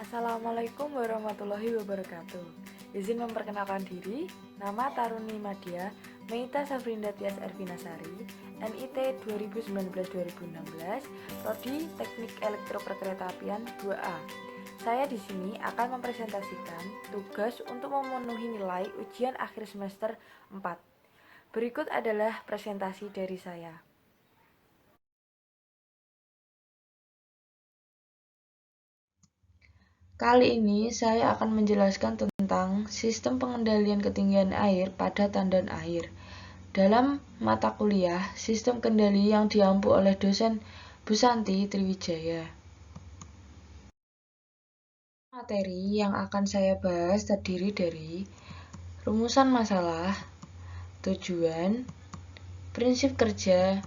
Assalamualaikum warahmatullahi wabarakatuh. Izin memperkenalkan diri, nama Taruni Madia, Meita Safrinda Tias Ervinasari, NIT 2019-2016, Prodi Teknik Elektroperkeretaapian 2A. Saya di sini akan mempresentasikan tugas untuk memenuhi nilai ujian akhir semester 4. Berikut adalah presentasi dari saya. Kali ini saya akan menjelaskan tentang sistem pengendalian ketinggian air pada tandan air. Dalam mata kuliah, sistem kendali yang diampu oleh dosen Bu Santi Triwijaya. Materi yang akan saya bahas terdiri dari rumusan masalah, tujuan, prinsip kerja,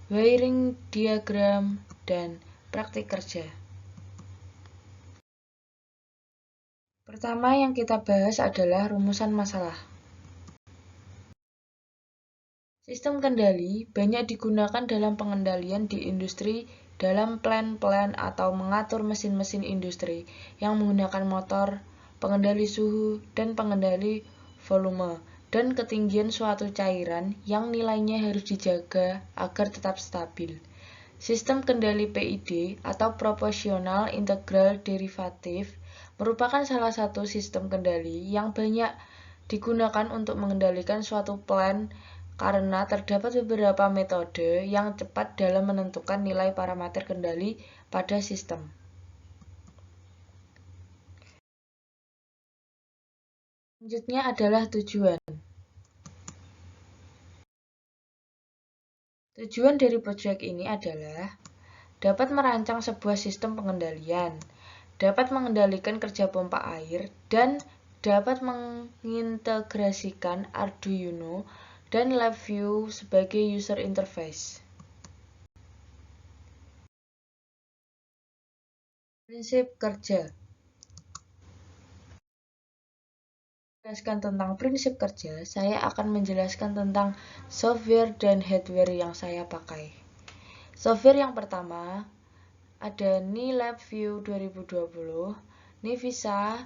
wiring diagram, dan praktik kerja. Pertama yang kita bahas adalah rumusan masalah. Sistem kendali banyak digunakan dalam pengendalian di industri dalam plan-plan atau mengatur mesin-mesin industri yang menggunakan motor, pengendali suhu, dan pengendali volume, dan ketinggian suatu cairan yang nilainya harus dijaga agar tetap stabil. Sistem kendali PID atau Proportional Integral Derivative merupakan salah satu sistem kendali yang banyak digunakan untuk mengendalikan suatu plan karena terdapat beberapa metode yang cepat dalam menentukan nilai parameter kendali pada sistem. Selanjutnya adalah tujuan. Tujuan dari proyek ini adalah dapat merancang sebuah sistem pengendalian, dapat mengendalikan kerja pompa air, dan dapat mengintegrasikan Arduino dan LabVIEW sebagai user interface. Prinsip kerja. Menjelaskan tentang prinsip kerja, saya akan menjelaskan tentang software dan hardware yang saya pakai. Software yang pertama ada LabVIEW 2020, Nivisa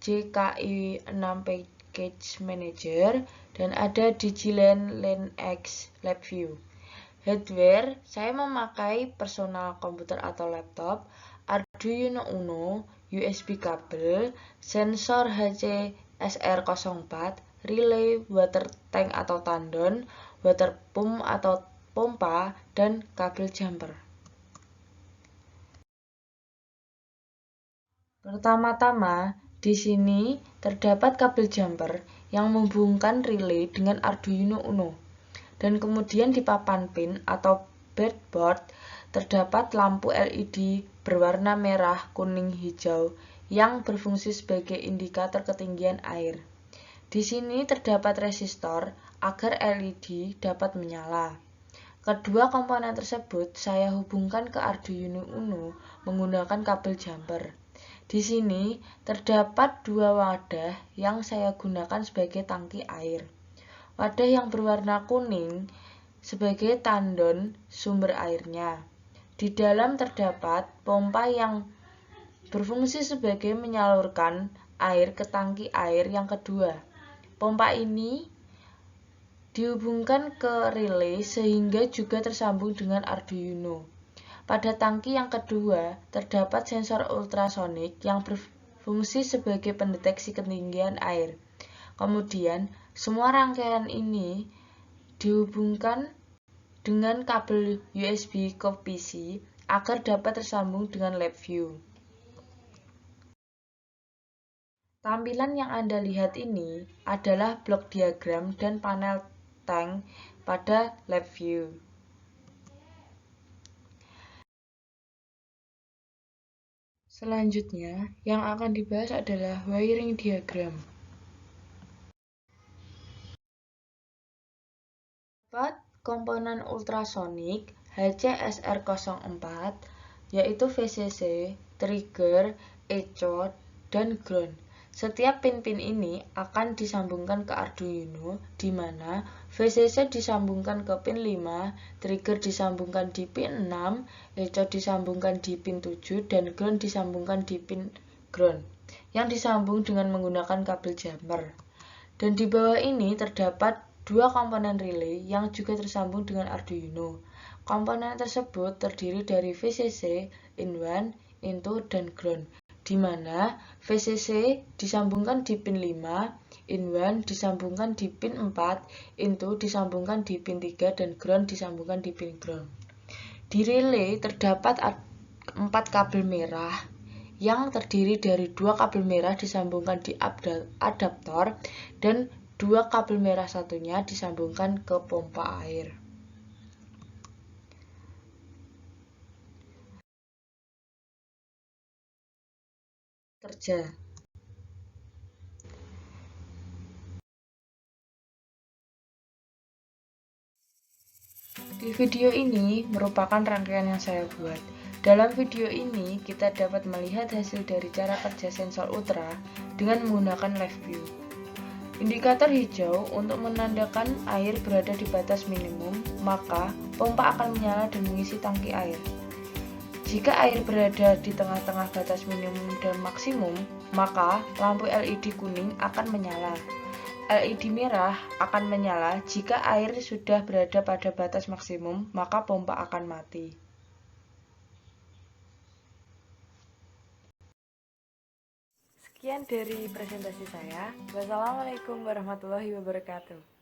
JKI 6 Package Manager, dan ada DigiLand LandX LabVIEW. Hardware, saya memakai personal komputer atau laptop, Arduino Uno, USB kabel, sensor HC-SR04, relay, water tank atau tandon, water pump atau pompa, dan kabel jumper. Pertama-tama, di sini terdapat kabel jumper yang menghubungkan relay dengan Arduino Uno. Dan kemudian di papan pin atau breadboard terdapat lampu LED berwarna merah, kuning, hijau yang berfungsi sebagai indikator ketinggian air. Di sini terdapat resistor agar LED dapat menyala. Kedua komponen tersebut saya hubungkan ke Arduino Uno menggunakan kabel jumper. Di sini terdapat dua wadah yang saya gunakan sebagai tangki air. Wadah yang berwarna kuning sebagai tandon sumber airnya. Di dalam terdapat pompa yang berfungsi sebagai menyalurkan air ke tangki air yang kedua. Pompa ini dihubungkan ke relay sehingga juga tersambung dengan Arduino. Pada tangki yang kedua terdapat sensor ultrasonik yang berfungsi sebagai pendeteksi ketinggian air. Kemudian, semua rangkaian ini dihubungkan dengan kabel USB ke PC agar dapat tersambung dengan LabVIEW. Tampilan yang Anda lihat ini adalah blok diagram dan panel tank pada LabVIEW. Selanjutnya, yang akan dibahas adalah wiring diagram. Terdapat komponen ultrasonik HC-SR04, yaitu VCC, trigger, echo, dan ground. Setiap pin-pin ini akan disambungkan ke Arduino, di mana VCC disambungkan ke pin 5, trigger disambungkan di pin 6, eco disambungkan di pin 7, dan ground disambungkan di pin ground yang disambung dengan menggunakan kabel jumper. Dan di bawah ini terdapat dua komponen relay yang juga tersambung dengan Arduino. Komponen tersebut terdiri dari VCC, in1, in2, dan ground, di mana VCC disambungkan di pin 5, in1 disambungkan di pin 4, in2 disambungkan di pin 3, dan ground disambungkan di pin ground. Di relay terdapat 4 kabel merah yang terdiri dari 2 kabel merah disambungkan di adaptor dan 2 kabel merah satunya disambungkan ke pompa air. Kerja. Di video ini merupakan rangkaian yang saya buat. Dalam video ini, kita dapat melihat hasil dari cara kerja sensor ultra dengan menggunakan live view. Indikator hijau untuk menandakan air berada di batas minimum, maka pompa akan menyala dan mengisi tangki air. Jika air berada di tengah-tengah batas minimum dan maksimum, maka lampu LED kuning akan menyala. LED merah akan menyala jika air sudah berada pada batas maksimum, maka pompa akan mati. Sekian dari presentasi saya. Wassalamualaikum warahmatullahi wabarakatuh.